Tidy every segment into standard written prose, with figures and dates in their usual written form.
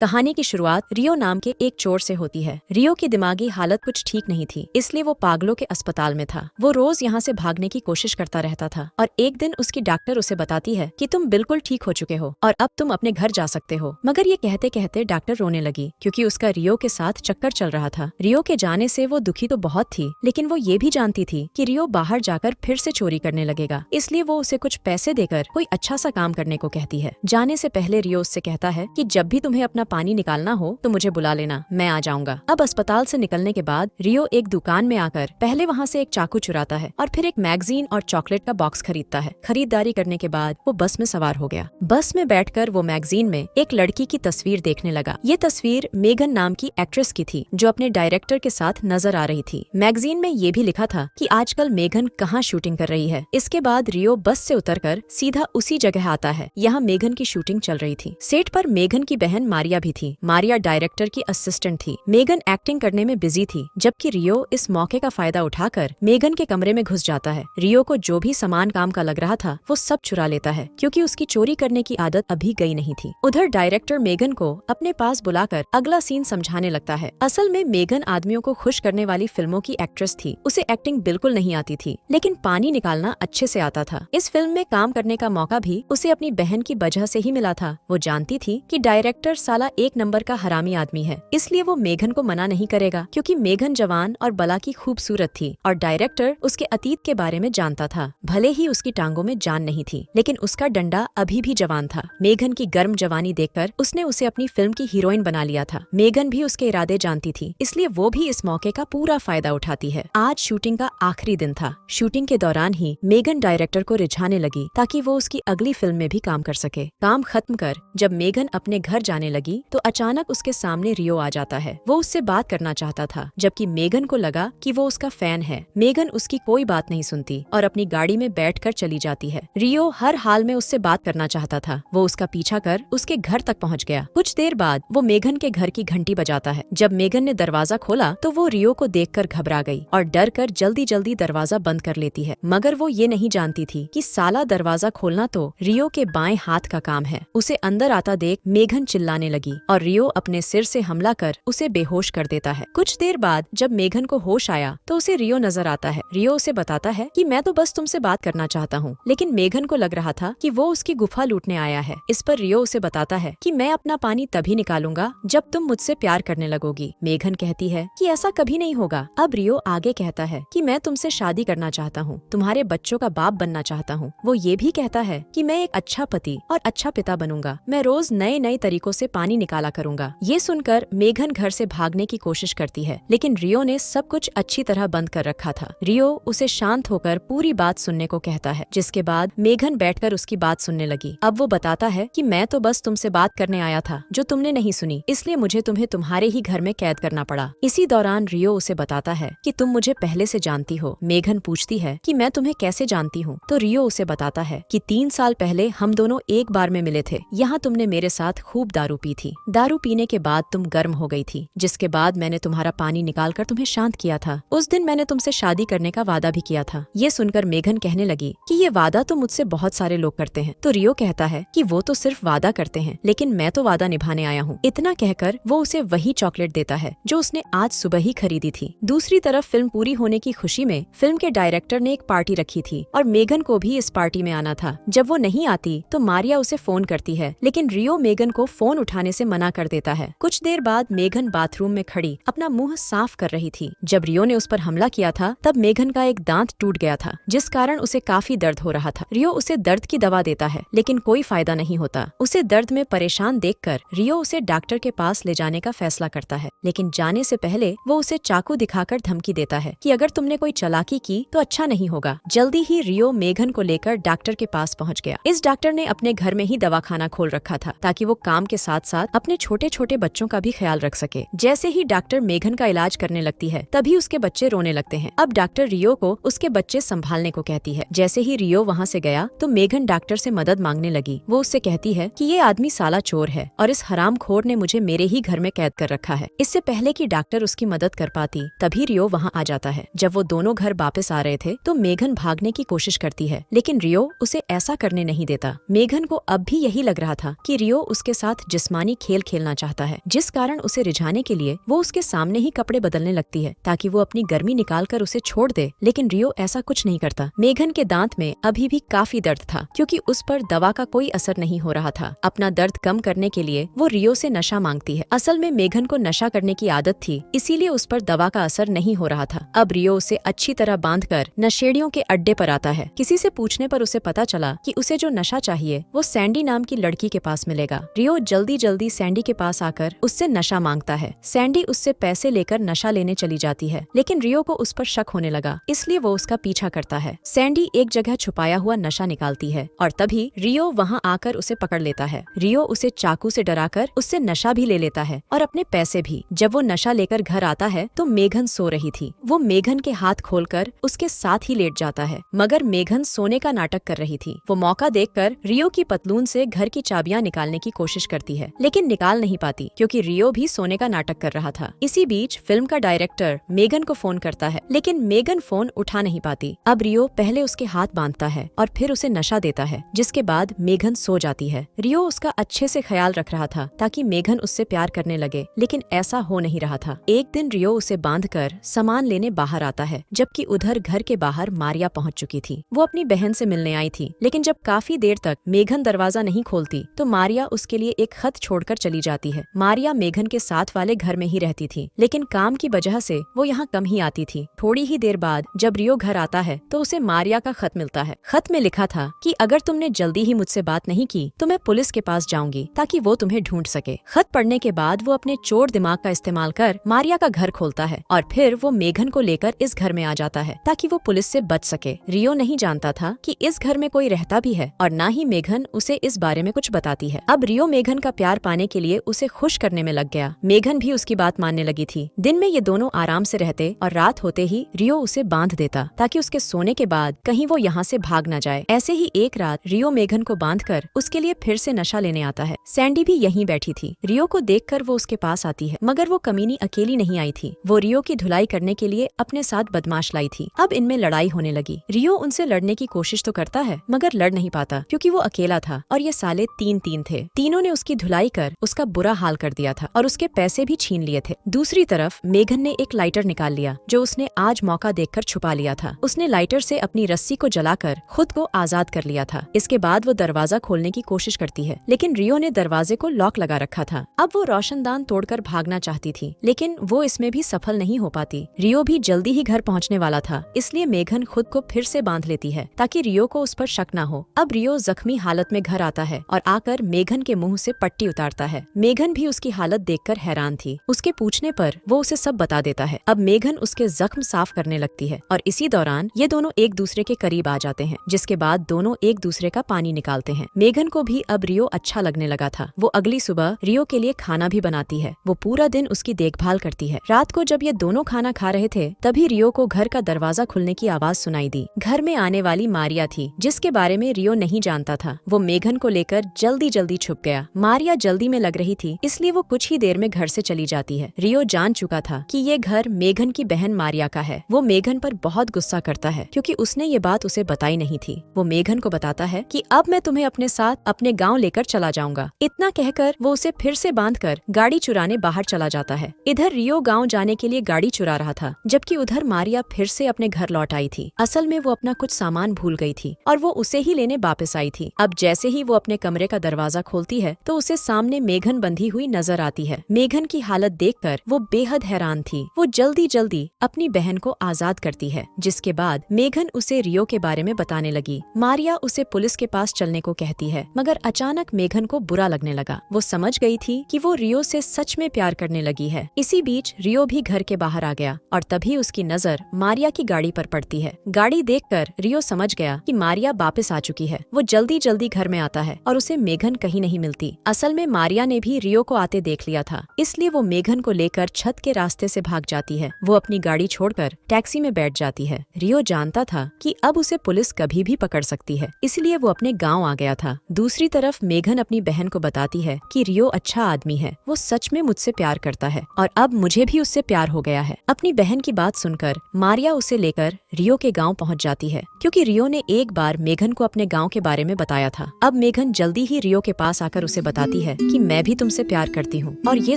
कहानी की शुरुआत रियो नाम के एक चोर से होती है। रियो की दिमागी हालत कुछ ठीक नहीं थी, इसलिए वो पागलों के अस्पताल में था। वो रोज यहाँ से भागने की कोशिश करता रहता था और एक दिन उसकी डॉक्टर उसे बताती है कि तुम बिल्कुल ठीक हो चुके हो और अब तुम अपने घर जा सकते हो। मगर ये कहते कहते डॉक्टर रोने लगी क्योंकि उसका रियो के साथ चक्कर चल रहा था। रियो के जाने से वो दुखी तो बहुत थी, लेकिन वो ये भी जानती थी कि रियो बाहर जाकर फिर से चोरी करने लगेगा, इसलिए वो उसे कुछ पैसे देकर कोई अच्छा सा काम करने को कहती है। जाने से पहले रियो उससे कहता है कि जब भी तुम्हें अपना पानी निकालना हो तो मुझे बुला लेना, मैं आ जाऊंगा। अब अस्पताल से निकलने के बाद रियो एक दुकान में आकर पहले वहाँ से एक चाकू चुराता है और फिर एक मैगजीन और चॉकलेट का बॉक्स खरीदता है। खरीदारी करने के बाद वो बस में सवार हो गया। बस में बैठकर वो मैगजीन में एक लड़की की तस्वीर देखने लगा। ये तस्वीर मेगन नाम की एक्ट्रेस की थी जो अपने डायरेक्टर के साथ नजर आ रही थी। मैगजीन में ये भी लिखा था कि आजकल मेगन कहाँ शूटिंग कर रही है। इसके बाद रियो बस से उतरकर सीधा उसी जगह आता है। यहाँ मेगन की शूटिंग चल रही थी। सेट पर मेगन की बहन मारिया भी थी। मारिया डायरेक्टर की असिस्टेंट थी। मेगन एक्टिंग करने में बिजी थी, जबकि रियो इस मौके का फायदा उठाकर मेगन के कमरे में घुस जाता है। रियो को जो भी सामान काम का लग रहा था वो सब चुरा लेता है, क्योंकि उसकी चोरी करने की आदत अभी गई नहीं थी। उधर डायरेक्टर मेगन को अपने पास बुलाकर अगला सीन समझाने लगता है। असल में मेगन आदमियों को खुश करने वाली फिल्मों की एक्ट्रेस थी। उसे एक्टिंग बिल्कुल नहीं आती थी, लेकिन पानी निकालना अच्छे से आता था। इस फिल्म में काम करने का मौका भी उसे अपनी बहन की वजह से ही मिला था। वो जानती थी कि डायरेक्टर साला एक नंबर का हरामी आदमी है, इसलिए वो मेगन को मना नहीं करेगा, क्योंकि मेगन जवान और बला की खूबसूरत थी और डायरेक्टर उसके अतीत के बारे में जानता था। भले ही उसकी टांगों में जान नहीं थी, लेकिन उसका डंडा अभी भी जवान था। मेगन की गर्म जवानी देखकर उसने उसे अपनी फिल्म की हीरोइन बना लिया था। मेगन भी उसके इरादे जानती थी, इसलिए वो भी इस मौके का पूरा फायदा उठाती है। आज शूटिंग का आखिरी दिन था। शूटिंग के दौरान ही मेगन डायरेक्टर को रिझाने लगी ताकि वो उसकी अगली फिल्म में भी काम कर सके। काम खत्म कर जब मेगन अपने घर जाने लगी तो अचानक उसके सामने रियो आ जाता है। वो उससे बात करना चाहता था, जबकि मेगन को लगा कि वो उसका फैन है। मेगन उसकी कोई बात नहीं सुनती और अपनी गाड़ी में बैठकर चली जाती है। रियो हर हाल में उससे बात करना चाहता था। वो उसका पीछा कर उसके घर तक पहुंच गया। कुछ देर बाद वो मेगन के घर की घंटी बजाता है। जब मेगन ने दरवाजा खोला तो वो रियो को देखकर घबरा गई और डर कर जल्दी जल्दी दरवाजा बंद कर लेती है। मगर वो ये नहीं जानती थी कि साला दरवाजा खोलना तो रियो के बाएं हाथ का काम है। उसे अंदर आता देख मेगन चिल्लाने लगी और रियो अपने सिर से हमला कर उसे बेहोश कर देता है। कुछ देर बाद जब मेगन को होश आया तो उसे रियो नजर आता है। रियो उसे बताता है कि मैं तो बस तुमसे बात करना चाहता हूँ, लेकिन मेगन को लग रहा था कि वो उसकी गुफा लूटने आया है। इस पर रियो उसे बताता है कि मैं अपना पानी तभी निकालूंगा जब तुम मुझसे प्यार करने लगोगी। मेगन कहती है कि ऐसा कभी नहीं होगा। अब रियो आगे कहता है कि मैं तुमसे शादी करना चाहता हूँ, तुम्हारे बच्चों का बाप बनना चाहता हूँ। वो ये भी कहता है कि मैं एक अच्छा पति और अच्छा पिता बनूंगा। मैं रोज नए नए तरीकों से पानी निकाला करूंगा। ये सुनकर मेगन घर से भागने की कोशिश करती है, लेकिन रियो ने सब कुछ अच्छी तरह बंद कर रखा था। रियो उसे शांत होकर पूरी बात सुनने को कहता है, जिसके बाद मेगन बैठकर उसकी बात सुनने लगी। अब वो बताता है कि मैं तो बस तुमसे बात करने आया था जो तुमने नहीं सुनी, इसलिए मुझे तुम्हें तुम्हारे ही घर में कैद करना पड़ा। इसी दौरान रियो उसे बताता है कि तुम मुझे पहले से जानती हो। मेगन पूछती है कि मैं तुम्हें कैसे जानती हूँ, तो रियो उसे बताता है कि 3 साल पहले हम दोनों एक बार में मिले थे। यहाँ तुमने मेरे साथ खूब दारू पी थी। दारू पीने के बाद तुम गर्म हो गई थी, जिसके बाद मैंने तुम्हारा पानी निकालकर तुम्हें शांत किया था। उस दिन मैंने तुमसे शादी करने का वादा भी किया था। ये सुनकर मेगन कहने लगी कि ये वादा तो मुझसे बहुत सारे लोग करते हैं। तो रियो कहता है कि वो तो सिर्फ वादा करते हैं, लेकिन मैं तो वादा निभाने आया हूँ। इतना कहकर वो उसे वही चॉकलेट देता है जो उसने आज सुबह ही खरीदी थी। दूसरी तरफ फिल्म पूरी होने की खुशी में फिल्म के डायरेक्टर ने एक पार्टी रखी थी और मेगन को भी इस पार्टी में आना था। जब वो नहीं आती तो मारिया उसे फोन करती है, लेकिन रियो मेगन को फोन उठाने से मना कर देता है। कुछ देर बाद मेगन बाथरूम में खड़ी अपना मुंह साफ कर रही थी। जब रियो ने उस पर हमला किया था तब मेगन का एक दांत टूट गया था, जिस कारण उसे काफी दर्द हो रहा था। रियो उसे दर्द की दवा देता है, लेकिन कोई फायदा नहीं होता। उसे दर्द में परेशान देखकर रियो उसे डॉक्टर के पास ले जाने का फैसला करता है, लेकिन जाने से पहले वो उसे चाकू दिखाकर धमकी देता है कि अगर तुमने कोई चालाकी की तो अच्छा नहीं होगा। जल्दी ही रियो मेगन को लेकर डॉक्टर के पास पहुंच गया। इस डॉक्टर ने अपने घर में ही दवाखाना खोल रखा था ताकि वो काम के साथ साथ अपने छोटे छोटे बच्चों का भी ख्याल रख सके। जैसे ही डॉक्टर मेगन का इलाज करने लगती है तभी उसके बच्चे रोने लगते हैं। अब डॉक्टर रियो को उसके बच्चे संभालने को कहती है। जैसे ही रियो वहाँ से गया तो मेगन डॉक्टर से मदद मांगने लगी। वो उससे कहती है कि ये आदमी साला चोर है और इस हरामखोर ने मुझे मेरे ही घर में कैद कर रखा है। इससे पहले कि डॉक्टर उसकी मदद कर पाती तभी रियो वहाँ आ जाता है। जब वो दोनों घर वापस आ रहे थे तो मेगन भागने की कोशिश करती है, लेकिन रियो उसे ऐसा करने नहीं देता। मेगन को अब भी यही लग रहा था कि रियो उसके साथ जिस्मानी रूहानी खेल खेलना चाहता है, जिस कारण उसे रिझाने के लिए वो उसके सामने ही कपड़े बदलने लगती है ताकि वो अपनी गर्मी निकालकर उसे छोड़ दे। लेकिन रियो ऐसा कुछ नहीं करता। मेघन के दांत में अभी भी काफी दर्द था क्योंकि उस पर दवा का कोई असर नहीं हो रहा था। अपना दर्द कम करने के लिए वो रियो से नशा मांगती है। असल में मेघन को नशा करने की आदत थी, इसीलिए उस पर दवा का असर नहीं हो रहा था। अब रियो उसे अच्छी तरह बांधकर नशेड़ियों के अड्डे पर आता है। किसी से पूछने पर उसे पता चला कि उसे जो नशा चाहिए वो सैंडी नाम की लड़की के पास मिलेगा। रियो जल्दी जल्दी सैंडी के पास आकर उससे नशा मांगता है। सैंडी उससे पैसे लेकर नशा लेने चली जाती है, लेकिन रियो को उस पर शक होने लगा, इसलिए वो उसका पीछा करता है। सैंडी एक जगह छुपाया हुआ नशा निकालती है और तभी रियो वहाँ आकर उसे पकड़ लेता है। रियो उसे चाकू से डराकर उससे नशा भी ले लेता है और अपने पैसे भी। जब वो नशा लेकर घर आता है तो मेघन सो रही थी। वो मेघन के हाथ खोलकर उसके साथ ही लेट जाता है, मगर मेघन सोने का नाटक कर रही थी। वो मौका देखकर रियो की पतलून से घर की चाबियां निकालने की कोशिश करती है, लेकिन निकाल नहीं पाती क्योंकि रियो भी सोने का नाटक कर रहा था। इसी बीच फिल्म का डायरेक्टर मेघन को फोन करता है, लेकिन मेघन फोन उठा नहीं पाती। अब रियो पहले उसके हाथ बांधता है और फिर उसे नशा देता है, जिसके बाद मेघन सो जाती है। रियो उसका अच्छे से ख्याल रख रहा था ताकि मेघन उससे प्यार करने लगे, लेकिन ऐसा हो नहीं रहा था। एक दिन रियो उसे बांधकर सामान लेने बाहर आता है, जबकि उधर घर के बाहर मारिया पहुंच चुकी थी। वो अपनी बहन से मिलने आई थी, लेकिन जब काफी देर तक मेघन दरवाजा नहीं खोलती तो मारिया उसके लिए एक खत छोड़कर चली जाती है। मारिया मेघन के साथ वाले घर में ही रहती थी, लेकिन काम की वजह से वो यहाँ कम ही आती थी। थोड़ी ही देर बाद जब रियो घर आता है तो उसे मारिया का खत मिलता है। खत में लिखा था कि अगर तुमने जल्दी ही मुझसे बात नहीं की तो मैं पुलिस के पास जाऊंगी ताकि वो तुम्हें ढूंढ सके। खत पढ़ने के बाद वो अपने चोर दिमाग का इस्तेमाल कर मारिया का घर खोलता है और फिर वो मेघन को लेकर इस घर में आ जाता है ताकि वो पुलिस से बच सके। रियो नहीं जानता था कि इस घर में कोई रहता भी है और न ही मेघन उसे इस बारे में कुछ बताती है। अब रियो मेघन का प्यार पाने के लिए उसे खुश करने में लग गया। मेघन भी उसकी बात मानने लगी थी। दिन में ये दोनों आराम से रहते और रात होते ही रियो उसे बांध देता ताकि उसके सोने के बाद कहीं वो यहाँ से भाग न जाए। ऐसे ही एक रात रियो मेघन को बांधकर उसके लिए फिर से नशा लेने आता है। सैंडी भी यहीं बैठी थी। रियो को देखकर वो उसके पास आती है, मगर वो कमीनी अकेली नहीं आई थी। वो रियो की धुलाई करने के लिए अपने साथ बदमाश लाई थी। अब इनमें लड़ाई होने लगी। रियो उनसे लड़ने की कोशिश तो करता है, मगर लड़ नहीं पाता क्योंकि वो अकेला था और ये साले तीन थे। तीनों ने उसकी धुलाई कर उसका बुरा हाल कर दिया था और उसके पैसे भी छीन लिए थे। दूसरी तरफ मेघन ने एक लाइटर निकाल लिया जो उसने आज मौका देखकर छुपा लिया था। उसने लाइटर से अपनी रस्सी को जलाकर खुद को आजाद कर लिया था। इसके बाद वो दरवाजा खोलने की कोशिश करती है, लेकिन रियो ने दरवाजे को लॉक लगा रखा था। अब वो रोशनदान तोड़कर भागना चाहती थी, लेकिन वो इसमें भी सफल नहीं हो पाती। रियो भी जल्दी ही घर पहुंचने वाला था, इसलिए मेघन खुद को फिर से बांध लेती है ताकि रियो को उस पर शक न हो। अब रियो जख्मी हालत में घर आता है और आकर मेघन के मुंह से पट्टी उतारता है। मेघन भी उसकी हालत देखकर हैरान थी। उसके पूछने पर वो उसे सब बता देता है। अब मेघन उसके जख्म साफ करने लगती है और इसी दौरान ये दोनों एक दूसरे के करीब आ जाते हैं, जिसके बाद दोनों एक दूसरे का पानी निकालते हैं। मेघन को भी अब रियो अच्छा लगने लगा था। वो अगली सुबह रियो के लिए खाना भी बनाती है। वो पूरा दिन उसकी देखभाल करती है। रात को जब ये दोनों खाना खा रहे थे तभी रियो को घर का दरवाजा खुलने की आवाज सुनाई दी। घर में आने वाली मारिया थी, जिसके बारे में रियो नहीं जानता था। वो मेघन को लेकर जल्दी जल्दी छुप गया। मारिया जल्दी में लग रही थी, इसलिए वो कुछ ही देर में घर से चली जाती है। रियो जान चुका था कि ये घर मेघन की बहन मारिया का है। वो मेघन पर बहुत गुस्सा करता है क्योंकि उसने ये बात उसे बताई नहीं थी। वो मेघन को बताता है कि अब मैं तुम्हें अपने साथ अपने गांव लेकर चला जाऊंगा। इतना कहकर वो उसे फिर से बांधकर गाड़ी चुराने बाहर चला जाता है। इधर रियो गांव जाने के लिए गाड़ी चुरा रहा था, जबकि उधर मारिया फिर से अपने घर लौट आई थी। असल में वो अपना कुछ सामान भूल गई थी और वो उसे ही लेने वापस आई थी। अब जैसे ही वो अपने कमरे का दरवाजा खोलती है तो उसे सामने मेघन बंधी हुई नजर आती है। मेघन की हालत देखकर वो बेहद हैरान थी। वो जल्दी जल्दी अपनी बहन को आजाद करती है, जिसके बाद मेघन उसे रियो के बारे में बताने लगी। मारिया उसे पुलिस के पास चलने को कहती है, मगर अचानक मेघन को बुरा लगने लगा। वो समझ गई थी कि वो रियो से सच में प्यार करने लगी है। इसी बीच रियो भी घर के बाहर आ गया और तभी उसकी नजर मारिया की गाड़ी पर पड़ती है। गाड़ी देखकर रियो समझ गया कि मारिया वापस आ चुकी है। वो जल्दी जल्दी घर में आता है और उसे मेघन कहीं नहीं मिलती। असल में मारिया ने भी रियो को आते देख लिया था, इसलिए वो मेघन को लेकर छत के रास्ते से भाग जाती है। वो अपनी गाड़ी छोड़कर टैक्सी में बैठ जाती है। रियो जानता था कि अब उसे पुलिस कभी भी पकड़ सकती है, इसलिए वो अपने गाँव आ गया था। दूसरी तरफ मेघन अपनी बहन को बताती है कि रियो अच्छा आदमी है, वो सच में मुझसे प्यार करता है और अब मुझे भी उससे प्यार हो गया है। अपनी बहन की बात सुनकर मारिया उसे लेकर रियो के गांव पहुंच जाती है, क्योंकि रियो ने एक बार मेघन को अपने गांव के बारे में बताया था। अब मेघन जल्दी ही रियो के पास आकर उसे बताती है कि मैं भी तुमसे प्यार करती हूँ। और ये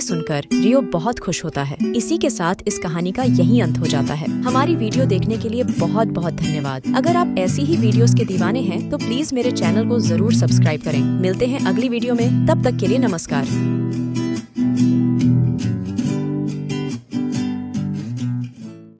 सुनकर रियो बहुत खुश होता है। इसी के साथ इस कहानी का यही अंत हो जाता है। हमारी वीडियो देखने के लिए बहुत बहुत धन्यवाद। अगर आप ऐसी ही वीडियोस के दीवाने हैं तो प्लीज मेरे चैनल को जरूर सब्सक्राइब करें। मिलते हैं अगली वीडियो में, तब तक के लिए नमस्कार।